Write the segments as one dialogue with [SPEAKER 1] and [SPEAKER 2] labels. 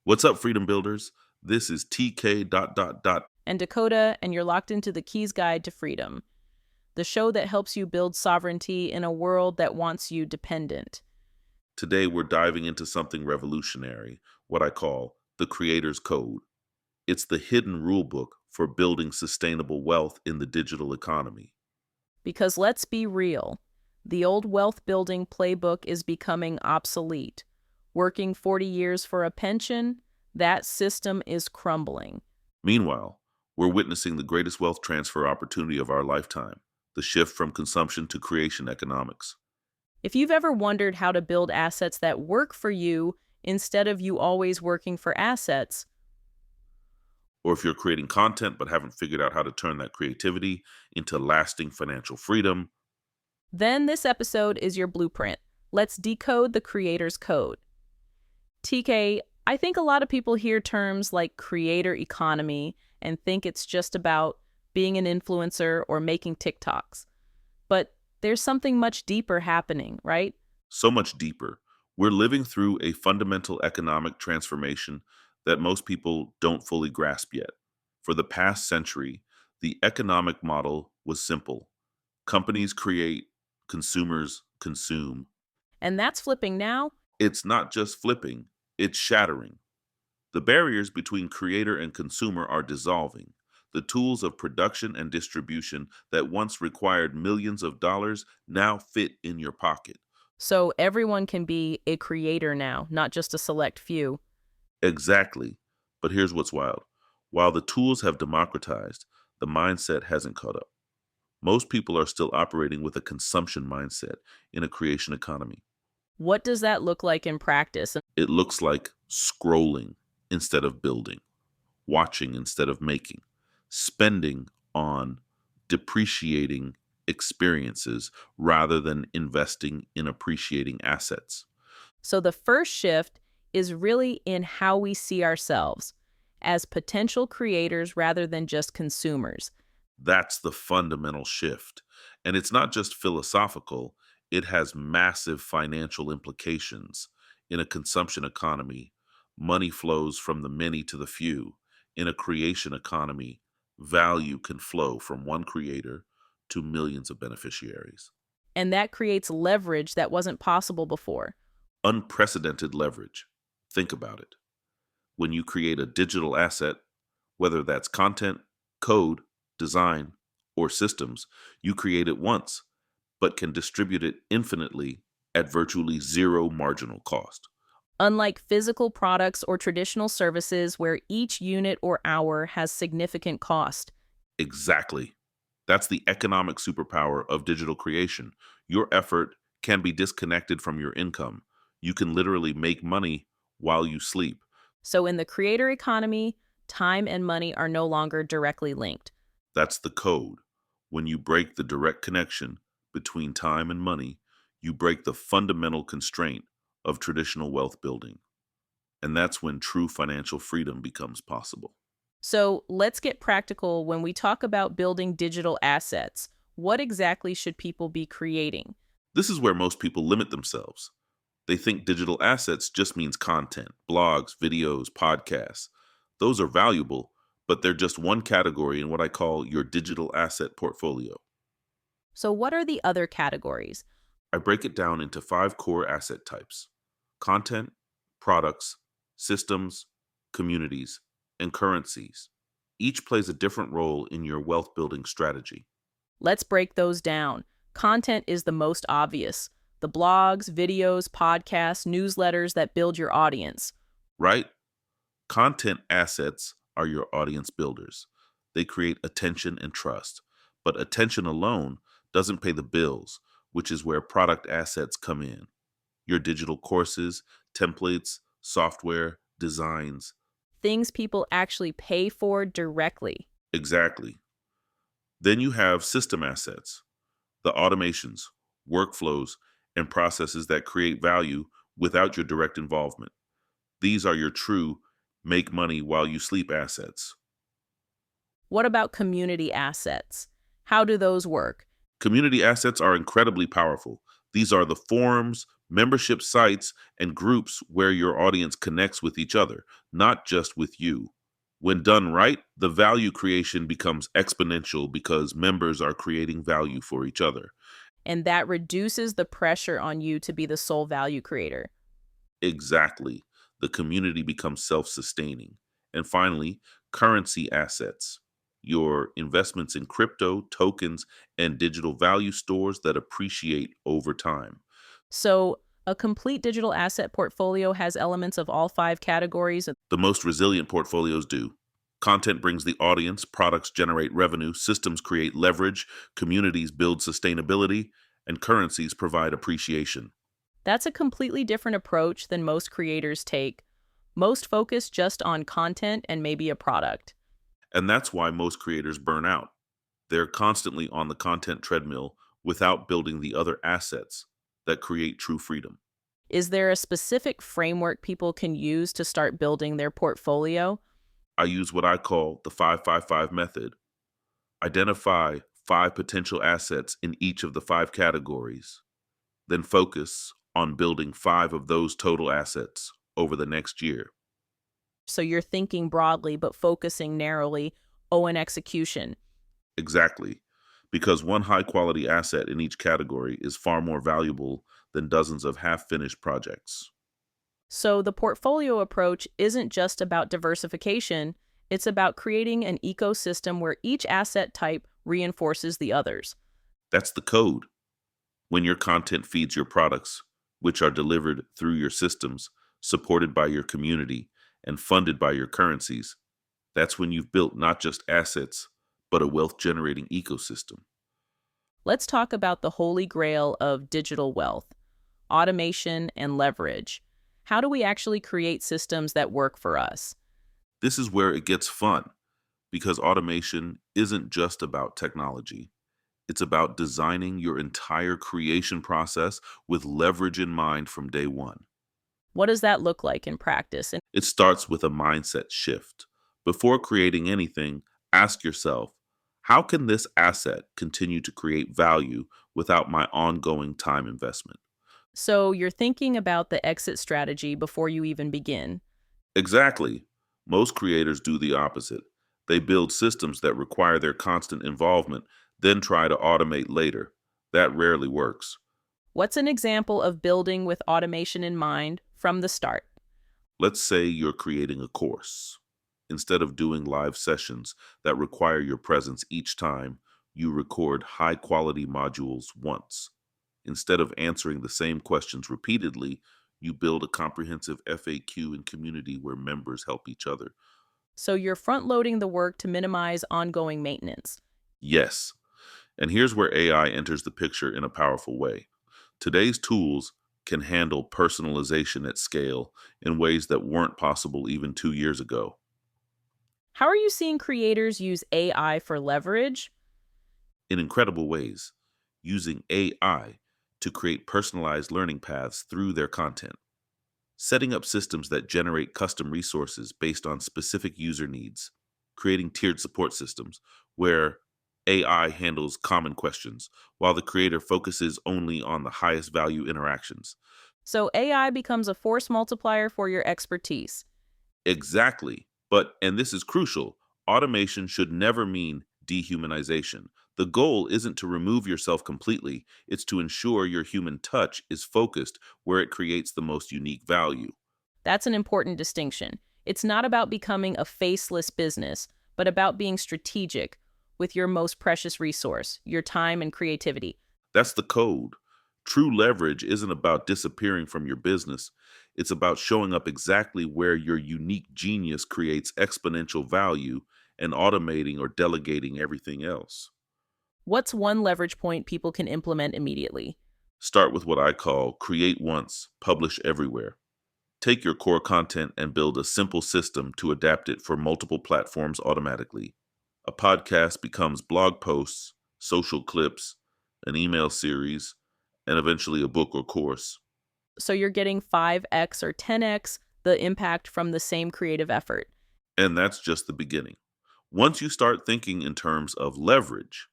[SPEAKER 1] What's up, Freedom Builders? This is TK dot dot dot.
[SPEAKER 2] And Dakota, and you're locked into the Keys Guide to Freedom, the show that helps you build sovereignty in a world that wants you dependent.
[SPEAKER 1] Today we're diving into something revolutionary, what I call the Creator's Code. It's the hidden rule book for building sustainable wealth in the digital economy.
[SPEAKER 2] Because let's be real, the old wealth building playbook is becoming obsolete. Working 40 years for a pension, that system is crumbling.
[SPEAKER 1] Meanwhile, we're witnessing the greatest wealth transfer opportunity of our lifetime, the shift from consumption to creation economics.
[SPEAKER 2] If you've ever wondered how to build assets that work for you instead of you always working for assets,
[SPEAKER 1] Or if you're creating content but haven't figured out how to turn that creativity into lasting financial freedom,
[SPEAKER 2] then this episode is your blueprint. Let's decode the creator's code. TK, I think a lot of people hear terms like creator economy and think it's just about being an influencer or making TikToks. But there's something much deeper happening, right?
[SPEAKER 1] so much deeper. We're living through a fundamental economic transformation that most people don't fully grasp yet. For the past century, the economic model was simple: companies create, consumers consume.
[SPEAKER 2] And that's flipping now.
[SPEAKER 1] It's not just flipping, it's shattering. The barriers between creator and consumer are dissolving. The tools of production and distribution that once required millions of dollars now fit in your pocket.
[SPEAKER 2] So everyone can be a creator now, not just a select few.
[SPEAKER 1] Exactly. But here's what's wild. While the tools have democratized, the mindset hasn't caught up. Most people are still operating with a consumption mindset in a creation economy.
[SPEAKER 2] What does that look like in practice?
[SPEAKER 1] It looks like scrolling instead of building, watching instead of making, spending on depreciating experiences rather than investing in appreciating assets.
[SPEAKER 2] So the first shift is really in how we see ourselves as potential creators rather than just consumers.
[SPEAKER 1] That's the fundamental shift. And it's not just philosophical, it has massive financial implications. In a consumption economy, money flows from the many to the few. In a creation economy, value can flow from one creator to millions of beneficiaries.
[SPEAKER 2] And that creates leverage that wasn't possible before.
[SPEAKER 1] Unprecedented leverage. Think about it. When you create a digital asset, whether that's content, code, design, or systems, you create it once, but can distribute it infinitely at virtually zero marginal cost.
[SPEAKER 2] Unlike physical products or traditional services where each unit or hour has significant cost.
[SPEAKER 1] Exactly. That's the economic superpower of digital creation. Your effort can be disconnected from your income. You can literally make money while you sleep.
[SPEAKER 2] So in the creator economy, time and money are no longer directly linked.
[SPEAKER 1] That's the code. When you break the direct connection between time and money, you break the fundamental constraint of traditional wealth building. And that's when true financial freedom becomes possible.
[SPEAKER 2] So let's get practical when we talk about building digital assets. What exactly should people be creating?
[SPEAKER 1] This is where most people limit themselves. They think digital assets just means content, blogs, videos, podcasts. Those are valuable, but they're just one category in what I call your digital asset portfolio.
[SPEAKER 2] So what are the other categories?
[SPEAKER 1] I break it down into 5 core asset types: content, products, systems, communities, and currencies. Each plays a different role in your wealth building strategy,
[SPEAKER 2] Let's break those down. Content is the most obvious. The blogs, videos, podcasts, newsletters that build your audience.
[SPEAKER 1] right? Content assets are your audience builders. They create attention and trust. But attention alone doesn't pay the bills, which is where product assets come in. Your digital courses, templates, software, designs.
[SPEAKER 2] Things people actually pay for directly.
[SPEAKER 1] Exactly. Then you have system assets, the automations, workflows, and processes that create value without your direct involvement. These are your true make money while you sleep assets.
[SPEAKER 2] What about community assets? How do those work?
[SPEAKER 1] Community assets are incredibly powerful. These are the forums, Membership sites and groups where your audience connects with each other, not just with you. When done right, the value creation becomes exponential because members are creating value for each other.
[SPEAKER 2] And that reduces the pressure on you to be the sole value creator.
[SPEAKER 1] Exactly. The community becomes self sustaining. And finally, currency assets. Your investments in crypto, tokens, and digital value stores that appreciate over time.
[SPEAKER 2] So, a complete digital asset portfolio has elements of all five categories.
[SPEAKER 1] The most resilient portfolios do. Content brings the audience, products generate revenue, systems create leverage, communities build sustainability, and currencies provide appreciation.
[SPEAKER 2] That's a completely different approach than most creators take. Most focus just on content and maybe a product.
[SPEAKER 1] And that's why most creators burn out. They're constantly on the content treadmill without building the other assets that create true freedom.
[SPEAKER 2] Is there a specific framework people can use to start building their portfolio?
[SPEAKER 1] I use what I call the 555 method. Identify five potential assets in each of the five categories, then focus on building five of those total assets over the next year.
[SPEAKER 2] So you're thinking broadly but focusing narrowly on execution.
[SPEAKER 1] Exactly. Because one high quality asset in each category is far more valuable than dozens of half finished projects.
[SPEAKER 2] So the portfolio approach isn't just about diversification, it's about creating an ecosystem where each asset type reinforces the others.
[SPEAKER 1] That's the code. When your content feeds your products, which are delivered through your systems, supported by your community, and funded by your currencies, that's when you've built not just assets, but a wealth generating ecosystem.
[SPEAKER 2] Let's talk about the holy grail of digital wealth: automation and leverage. How do we actually create systems that work for us?
[SPEAKER 1] This is where it gets fun because automation isn't just about technology. It's about designing your entire creation process with leverage in mind from day one.
[SPEAKER 2] What does that look like in practice? And
[SPEAKER 1] It starts with a mindset shift. Before creating anything, ask yourself, how can this asset continue to create value without my ongoing time investment?
[SPEAKER 2] so you're thinking about the exit strategy before you even begin.
[SPEAKER 1] Exactly. Most creators do the opposite. They build systems that require their constant involvement, then try to automate later. That rarely works.
[SPEAKER 2] What's an example of building with automation in mind from the start?
[SPEAKER 1] Let's say you're creating a course. Instead of doing live sessions that require your presence each time, you record high quality modules once. Instead of answering the same questions repeatedly, you build a comprehensive FAQ and community where members help each other.
[SPEAKER 2] So you're front loading the work to minimize ongoing maintenance.
[SPEAKER 1] Yes. And here's where AI enters the picture in a powerful way. Today's tools can handle personalization at scale in ways that weren't possible even 2 years ago.
[SPEAKER 2] How are you seeing creators use AI for leverage?
[SPEAKER 1] In incredible ways, using AI to create personalized learning paths through their content, setting up systems that generate custom resources based on specific user needs, creating tiered support systems where AI handles common questions while the creator focuses only on the highest value interactions.
[SPEAKER 2] So AI becomes a force multiplier for your expertise.
[SPEAKER 1] Exactly. But, and this is crucial, automation should never mean dehumanization. The goal isn't to remove yourself completely, it's to ensure your human touch is focused where it creates the most unique value.
[SPEAKER 2] That's an important distinction. It's not about becoming a faceless business, but about being strategic with your most precious resource, your time and creativity.
[SPEAKER 1] That's the code. True leverage isn't about disappearing from your business. It's about showing up exactly where your unique genius creates exponential value and automating or delegating everything else.
[SPEAKER 2] What's one leverage point people can implement immediately?
[SPEAKER 1] Start with what I call create once, publish everywhere. Take your core content and build a simple system to adapt it for multiple platforms automatically. A podcast becomes blog posts, social clips, an email series, and eventually a book or course.
[SPEAKER 2] So you're getting 5x or 10x the impact from the same creative effort.
[SPEAKER 1] And that's just the beginning. Once you start thinking in terms of leverage,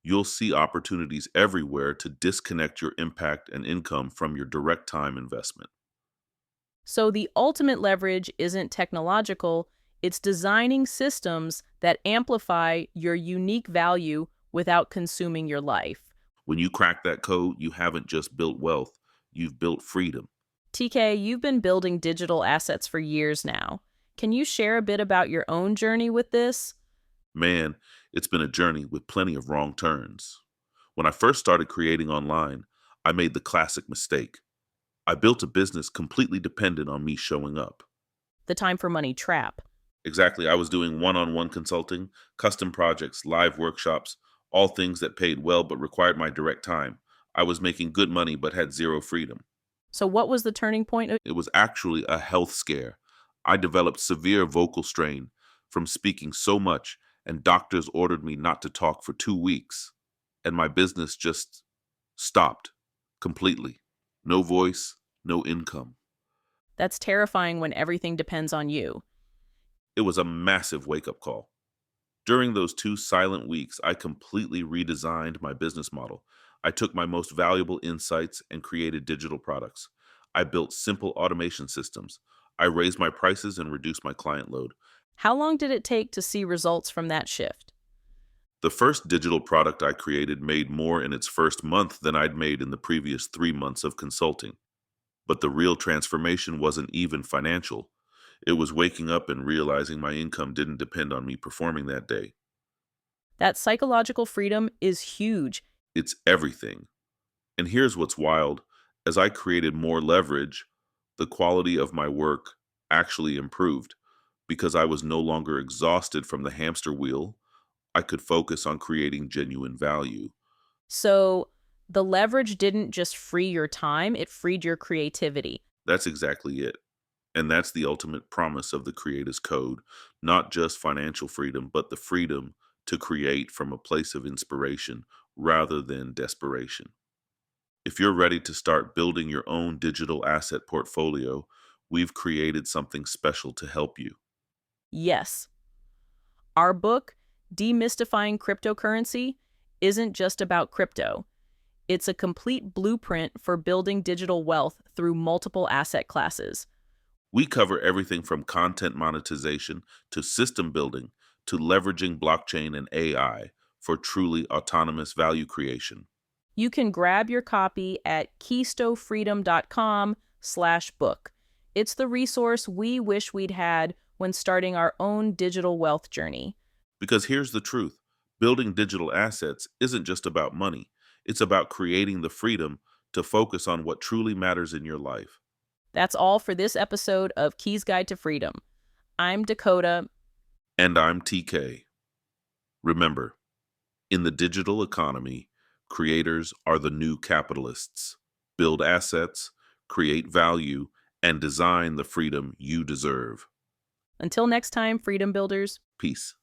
[SPEAKER 1] You'll see opportunities everywhere to disconnect your impact and income from your direct time investment.
[SPEAKER 2] So the ultimate leverage isn't technological, it's designing systems that amplify your unique value without consuming your life.
[SPEAKER 1] When you crack that code, you haven't just built wealth, you've built freedom.
[SPEAKER 2] TK, you've been building digital assets for years now. Can you share a bit about your own journey with this?
[SPEAKER 1] Man, it's been a journey with plenty of wrong turns. When I first started creating online, I made the classic mistake. I built a business completely dependent on me showing up.
[SPEAKER 2] The time for money trap.
[SPEAKER 1] Exactly, I was doing one on one consulting, custom projects, live workshops, all things that paid well but required my direct time. I was making good money but had zero freedom.
[SPEAKER 2] So, what was the turning point?
[SPEAKER 1] It was actually a health scare. I developed severe vocal strain from speaking so much, and doctors ordered me not to talk for 2 weeks. And my business just stopped completely. No voice, no income.
[SPEAKER 2] That's terrifying when everything depends on you.
[SPEAKER 1] It was a massive wake up call. During those 2 silent weeks, I completely redesigned my business model. I took my most valuable insights and created digital products. I built simple automation systems. I raised my prices and reduced my client load.
[SPEAKER 2] How long did it take to see results from that shift?
[SPEAKER 1] The first digital product I created made more in its first month than I'd made in the previous 3 months of consulting. But the real transformation wasn't even financial. It was waking up and realizing my income didn't depend on me performing that day.
[SPEAKER 2] That psychological freedom is huge.
[SPEAKER 1] It's everything. And here's what's wild: as I created more leverage, the quality of my work actually improved because I was no longer exhausted from the hamster wheel. I could focus on creating genuine value.
[SPEAKER 2] So, the leverage didn't just free your time, it freed your creativity.
[SPEAKER 1] That's exactly it. And that's the ultimate promise of the Creator's Code: not just financial freedom, but the freedom to create from a place of inspiration rather than desperation. If you're ready to start building your own digital asset portfolio, we've created something special to help you.
[SPEAKER 2] Yes, our book, Demystifying Cryptocurrency, isn't just about crypto. It's a complete blueprint for building digital wealth through multiple asset classes.
[SPEAKER 1] We cover everything from content monetization to system building to leveraging blockchain and AI for truly autonomous value creation.
[SPEAKER 2] You can grab your copy at keystofreedom.com/book. It's the resource we wish we'd had when starting our own digital wealth journey.
[SPEAKER 1] Because here's the truth: building digital assets isn't just about money, it's about creating the freedom to focus on what truly matters in your life.
[SPEAKER 2] That's all for this episode of Key's Guide to Freedom. I'm Dakota.
[SPEAKER 1] And I'm TK. Remember, in the digital economy, creators are the new capitalists. Build assets, create value, and design the freedom you deserve.
[SPEAKER 2] Until next time, Freedom Builders.
[SPEAKER 1] Peace.